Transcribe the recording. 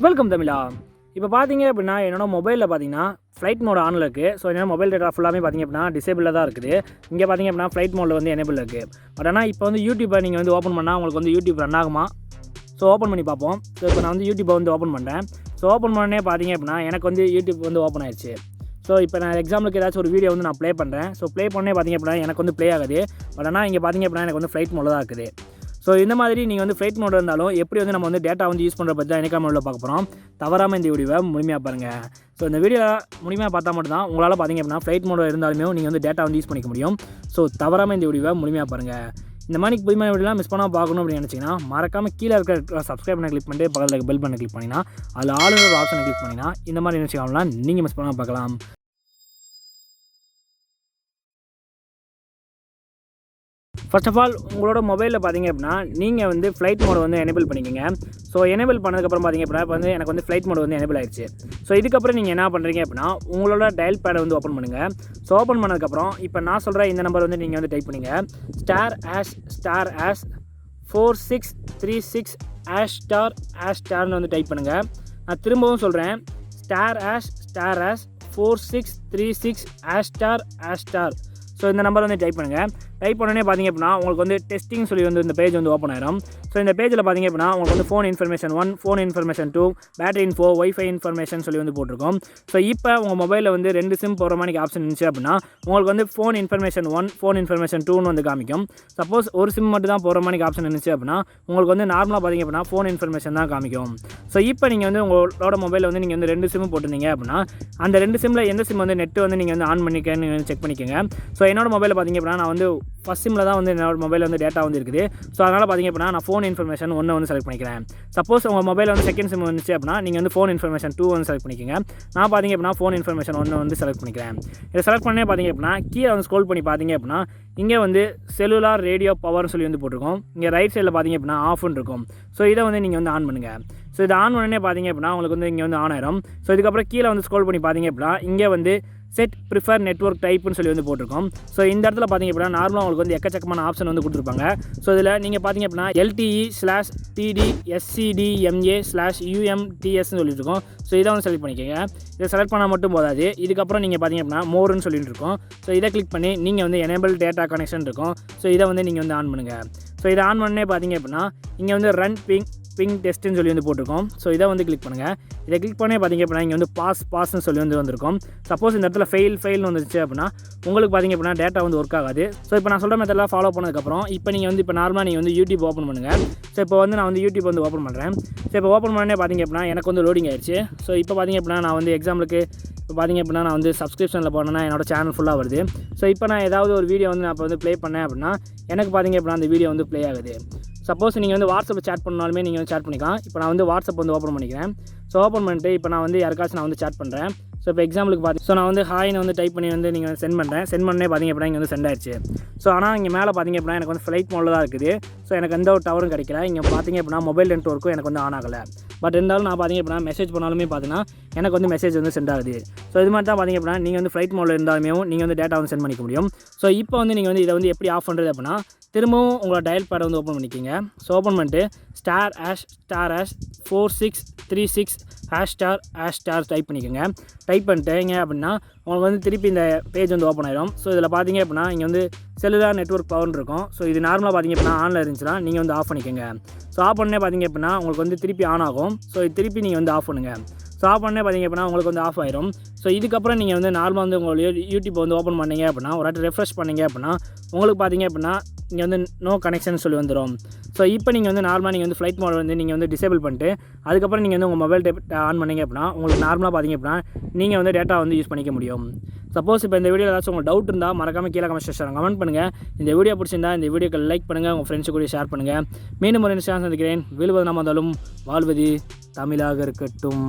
Welcome தமிழா. இப்போ பார்த்தீங்க அப்படின்னா என்னோட மொபைலில் பார்த்தீங்கன்னா ஃப்ளைட் மோட் ஆனில் இருக்குது. ஸோ என்னோட மொபைல் டேட்டா ஃபுல்லாமே பார்த்தீங்க அப்படின்னா டிசேபிளில் தான் இருக்குது. இங்கே பார்த்தீங்க அப்படின்னா ஃப்ளைட் மோடில் வந்து எனேபிள் இருக்குது. பட் ஆனால் இப்போ வந்து யூடியூப்பை நீங்கள் வந்து ஓப்பன் பண்ணால் உங்களுக்கு வந்து யூடியூப் ரன் ஆகுமா? ஸோ ஓப்பன் பண்ணி பார்ப்போம். ஸோ இப்போ நான் வந்து யூடியூப்பை வந்து ஓப்பன் பண்ணுறேன். ஸோ ஓப்பன் பண்ணே பார்த்தீங்க அப்படின்னா எனக்கு வந்து யூடியூப் வந்து ஓப்பன் ஆயிடுச்சு. ஸோ இப்போ நான் எக்ஸாம்பிளுக்கு ஏதாச்சும் ஒரு வீடியோ வந்து நான் ப்ளே பண்ணுறேன். ஸோ ப்ளே பண்ணே பார்த்தீங்க அப்படின்னா எனக்கு வந்து ப்ளே ஆகுது. பட் ஆனால் இங்கே பார்த்தீங்க அப்படின்னா எனக்கு வந்து ஃப்ளைட் மோடில் தான் இருக்குது. ஸோ இந்த மாதிரி நீங்கள் வந்து ஃப்ளைட் மோட் இருந்தாலும் எப்படி வந்து நம்ம வந்து டேட்டா வந்து யூஸ் பண்ணுற பற்றி தான் எனக்கு மோடில் பார்க்க போகிறோம். தவறாமல் இந்த வீடியோவை முழுமையாக பாருங்கள். ஸோ இந்த வீடியோ முழுமையாக பார்த்தா மட்டும் தான் உங்களால் பார்த்தீங்க அப்படின்னா ஃப்ளைட் மோடில் இருந்தாலுமே நீங்கள் வந்து டேட்டா வந்து யூஸ் பண்ணிக்க முடியும். ஸோ தவறாமல் இந்த வீடியோவை முழுமையாக பாருங்கள். இந்த மாதிரி புதுமையான வீடியோலாம் மிஸ் பண்ணால் பார்க்கணும் அப்படின்னு நினச்சிங்கன்னா மறக்காமல் கீழே இருக்கிற சப்ஸ்கிரைப் பண்ண கிளிக் பண்ணிட்டு பக்கத்தில் பெல் பண்ண கிளிக் பண்ணிங்கன்னா அதில் ஆளுநர் ஒரு ஆப்ஷனை கிளிக் பண்ணிங்கன்னா இந்த மாதிரி நினச்சிக்கலாம் நீங்கள் மிஸ் பண்ணால் பார்க்கலாம். ஃபர்ஸ்ட் ஆஃப் ஆல் உங்களோட மொபைலில் பார்த்தீங்க அப்படின்னா நீங்கள் வந்து ஃப்ளைட் மோட் வந்து எனேபிள் பண்ணிக்கோங்க. ஸோ எனேபிள் பண்ணதுக்கப்புறம் பார்த்தீங்க அப்படின்னா இப்போ வந்து எனக்கு வந்து ஃப்ளைட் மோட் வந்து எனேபிள் ஆயிடுச்சு. ஸோ இதுக்கப்புறம் நீங்கள் என்ன பண்ணுறீங்க அப்படின்னா உங்களோட டயல் பேடை வந்து ஓப்பன் பண்ணுங்கள். ஸோ ஓப்பன் பண்ணதுக்கப்புறம் இப்போ நான் சொல்கிற இந்த நம்பர் வந்து நீங்கள் வந்து டைப் பண்ணுங்க. *#**4636 #****ன்னு வந்து டைப் பண்ணுங்கள். நான் திரும்பவும் சொல்கிறேன். *#***4636 #****. ஸோ இந்த நம்பர் வந்து டைப் பண்ணுங்கள். டைப் பண்ணோன்னே பார்த்தீங்க அப்படின்னா உங்களுக்கு வந்து டெஸ்டிங் சொல்லி வந்து இந்த பேஜ் வந்து ஓப்பன் ஆயிடும். ஸோ இந்த பேஜில் பார்த்தீங்க அப்படின்னா உங்களுக்கு வந்து phone information 1, phone information 2, battery info, wifi information சொல்லி வந்து போட்டிருக்கோம். ஸோ இப்போ உங்கள் மொபைலில் வந்து 2 சிம் போகிற மாதிரி ஆப்ஷன் இருந்துச்சு அப்படின்னா உங்களுக்கு வந்து ஃபோன் இன்ஃபர்மேஷன் 1, ஃபோன் இன்ஃபர்மேஷன் 2ன்னு வந்து காமிக்கும். சப்போஸ் ஒரு சிம் மட்டும் தான் போகிற மாதிரி ஆப்ஷன் இருந்துச்சு அப்படின்னா உங்களுக்கு வந்து நார்மலாக பார்த்தீங்க அப்படின்னா ஃபோன் இன்ஃபர்மேஷன் தான் காமிக்கும். ஸோ இப்போ நீங்கள் வந்து உங்களோட மொபைலில் வந்து நீங்கள் வந்து 2 சிம் போட்டிருந்தீங்க அப்படின்னா அந்த 2 சிம்மில் எந்த சிம் வந்து நெட்டு வந்து நீங்கள் வந்து ஆன் பண்ணிக்கன்னு செக் பண்ணிக்கோங்க. ஸோ என்னோட மொபைலில் பார்த்தீங்க அப்படின்னா நான் வந்து ஃபஸ்ட் சிம்மில் தான் வந்து என்னோட மொபைலில் வந்து டேட்டா வந்து இருக்குது. ஸோ அதனால் பார்த்தீங்க அப்படின்னா நான் ஃபோன் இன்ஃபர்மேஷன் 1 வந்து செலக்ட் பண்ணிக்கிறேன். சப்போஸ் உங்கள் மொபைல் வந்து செகண்ட் சிம் வந்துச்சு அப்படின்னா நீங்கள் வந்து ஃபோன் இன்ஃபர்மேஷன் 2 வந்து செலக்ட் பண்ணிக்கோங்க. நான் பார்த்தீங்க அப்படின்னா ஃபோன் இன்ஃபர்மேஷன் 1 வந்து செலக்ட் பண்ணிக்கிறேன். இதை செலக்ட் பண்ணே பார்த்தீங்க அப்படின்னா கீழே வந்து ஸ்க்ரோல் பண்ணி பார்த்தீங்க அப்படின்னா இங்கே வந்து செல்லுலார் ரேடியோ பவர்னு சொல்லி வந்து போட்டிருக்கோம். இங்கே ரைட் சைடில் பார்த்தீங்க அப்படின்னா ஆஃப்னு இருக்கும். ஸோ இதை வந்து நீங்கள் வந்து ஆன் பண்ணுங்கள். ஸோ இதை ஆன் பண்ணனே பார்த்தீங்க அப்படின்னா உங்களுக்கு வந்து இங்கே வந்து ஆன் ஆயிடும். ஸோ இதுக்கப்புறம் கீழே வந்து ஸ்க்ரோல் பண்ணி பார்த்தீங்க அப்படின்னா இங்கே வந்து செட் ப்ரிஃபர் நெட்வொர்க் டைப்னு சொல்லி வந்து போட்டிருக்கோம். ஸோ இந்த இடத்துல பார்த்தீங்க அப்படின்னா நார்மலாக உங்களுக்கு வந்து எக்கச்சக்கமான ஆப்ஷன் வந்து கொடுத்துருப்பாங்க. ஸோ இதில் நீங்கள் பார்த்தீங்க அப்படின்னா LTE/TD/SCDMA/UMTSன்னு சொல்லிட்டு இருக்கோம். ஸோ இதை வந்து செலக்ட் பண்ணிக்கோங்க. இதை செலக்ட் பண்ணால் மட்டும் போதாது. இதுக்கப்புறம் நீங்கள் பார்த்தீங்க அப்படின்னா மோர்னு சொல்லிட்டு இருக்கோம். ஸோ இதை கிளிக் பண்ணி நீங்கள் வந்து எனேபிள் டேட்டா கனெக்ஷன் இருக்கும். ஸோ இதை வந்து நீங்கள் வந்து ஆன் பண்ணுங்கள். ஸோ இதை ஆன் பண்ணே பார்த்தீங்க அப்படின்னா இங்கே வந்து ரன் பிங் டெஸ்ட்டுன்னு சொல்லி வந்து போட்டிருக்கோம். ஸோ இதை வந்து கிளிக் பண்ணுங்கள். இதை கிளிக் பண்ணே பார்த்தீங்க அப்படின்னா இங்கே வந்து பாஸ்ன்னு சொல்லி வந்து வந்திருக்கும். சப்போஸ் இந்த இடத்துல ஃபெயில்னு வந்துருச்சு அப்படின்னா உங்களுக்கு பார்த்தீங்க அப்படின்னா டேட்டா வந்து ஒர்க் ஆகாது. ஸோ இப்போ நான் சொல்கிற மெத்தடெலாம் ஃபாலோ பண்ணதுக்கப்புறம் இப்போ நீங்கள் வந்து இப்போ நார்மலாக நீங்கள் வந்து யூடியூப் ஓப்பன் பண்ணுங்கள். ஸோ இப்போ வந்து நான் வந்து யூடியூப் வந்து ஓப்பன் பண்ணுறேன். ஸோ இப்போ ஓப்பன் பண்ணே பார்த்தீங்க அப்படின்னா எனக்கு வந்து லோடிங் ஆயிடுச்சு. ஸோ இப்போ பார்த்தீங்க அப்படின்னா நான் வந்து எக்ஸாம்பிளுக்கு இப்போ பார்த்தீங்க அப்படின்னா நான் வந்து சப்ஸ்கிரிப்ஷனில் போனேன்னா என்னோட சேனல் ஃபுல்லாக வருது. ஸோ இப்போ நான் ஏதாவது ஒரு வீடியோ வந்து நான் இப்போ வந்து ப்ளே பண்ணேன் அப்படின்னா எனக்கு பார்த்தீங்க அப்படின்னா அந்த வீடியோ வந்து ப்ளே ஆகுது. சப்போஸ் நீங்கள் வந்து வாட்ஸ்அப்பில் சேட் பண்ணாலுமே நீங்கள் வந்து சேட் பண்ணிக்கலாம். இப்போ நான் வந்து வாட்ஸ்அப் வந்து ஓப்பன் பண்ணிக்கிறேன். ஸோ ஓப்பன் பண்ணிட்டு இப்போ நான் வந்து யாருக்காச்சும் நான் வந்து சேட் பண்ணுறேன். ஸோ இப்போ எக்ஸாம்பிளுக்கு ஸோ நான் வந்து ஹாய்னு வந்து டைப் பண்ணி வந்து நீங்கள் சென்ட் பண்ணுறேன். சென்ட் பண்ணே பார்த்தீங்க அப்படின்னா இங்கே வந்து சென்ட் ஆயிடுச்சு. ஸோ ஆனால் இங்கே மேலே பார்த்தீங்க அப்படின்னா எனக்கு வந்து ஃப்ளைட் மோடில் தான் இருக்குது. ஸோ எனக்கு எந்த ஒரு டவரும் கிடைக்கல. இங்கே பார்த்தீங்க அப்படின்னா மொபைல் நெட்வொர்க்கும் எனக்கு வந்து ஆன் ஆகலை. பட் இருந்தாலும் நான் பார்த்தீங்க அப்படின்னா மெசேஜ் பண்ணாலுமே பார்த்தீங்கன்னா எனக்கு வந்து மெசேஜ் வந்து சென்ட் ஆகுது. ஸோ இது மாதிரி தான் பார்த்தீங்க அப்படின்னா நீங்கள் வந்து ஃப்ளைட் மோடில் இருந்தாலுமே நீங்கள் வந்து டேட்டா வந்து சென்ட் பண்ணிக்க முடியும். ஸோ இப்போ வந்து நீங்கள் வந்து இதை வந்து எப்படி ஆஃப் பண்ணுறது அப்படின்னா திரும்பவும் உங்களோட டயல் பேடை வந்து ஓப்பன் பண்ணிக்கிங்க. ஸோ ஓப்பன் பண்ணிட்டு *#**4636 டைப் பண்ணிக்கோங்க. டைப் பண்ணிட்டீங்க அப்படின்னா உங்களுக்கு வந்து திருப்பி இந்த பேஜ் வந்து ஓப்பன் ஆயிடும். ஸோ இதில் பார்த்தீங்க அப்படின்னா இங்கே வந்து செல்லுலார் நெட்வொர்க் பவர்னு இருக்கும். ஸோ இது நார்மலாக பார்த்தீங்க அப்படின்னா ஆனில் இருந்துச்சுன்னா நீங்கள் வந்து ஆஃப் பண்ணிக்கோங்க. ஸோ ஆஃப் பண்ணே பார்த்தீங்க அப்படின்னா உங்களுக்கு வந்து திருப்பி ஆன் ஆகும். ஸோ இது திருப்பி நீங்கள் வந்து ஆஃப் பண்ணுங்கள். ஸோ ஆஃப் பண்ணே பார்த்தீங்க அப்படின்னா உங்களுக்கு வந்து ஆஃப் ஆயிடும். ஸோ இதுக்கப்புறம் நீங்கள் வந்து நார்மலாக வந்து உங்களுடைய யூடியூப் வந்து ஓப்பன் பண்ணிங்க அப்படின்னா ஒரு வாட்டி ரெஃப்ரெஷ் பண்ணிங்க அப்படின்னா உங்களுக்கு பார்த்தீங்க அப்படின்னா இங்கே வந்து நோ கனெக்ஷன் சொல்லி வந்துடும். ஸோ இப்போ நீங்கள் வந்து நார்மலாக நீங்கள் வந்து ஃப்ளைட் மோட் வந்து நீங்கள் வந்து டிசேபிள் பண்ணிட்டு அதுக்கப்புறம் நீங்கள் வந்து உங்கள் மொபைல் ஆன் பண்ணிங்க அப்படின்னா உங்களுக்கு நார்மலாக பார்த்தீங்க அப்படின்னா நீங்கள் வந்து டேட்டா வந்து யூஸ் பண்ணிக்க முடியும். சப்போஸ் இப்போ இந்த வீடியோ ஏதாச்சும் உங்களுக்கு டவுட் இருந்தால் மறக்காமல் கீழே கமெண்ட் செக்ஷனில் கமெண்ட் பண்ணுங்கள். இந்த வீடியோ பிடிச்சிருந்தா இந்த வீடியோக்கு லைக் பண்ணுங்கள், உங்கள் ஃப்ரெண்ட்ஸு கூட ஷேர் பண்ணுங்கள். மீண்டும் ஒரு இன்ஸ்டான்ஸ் சந்திக்கிறேன். வீழ்வது நாம் வந்தாலும் வாழ்வது தமிழாக இருக்கட்டும்.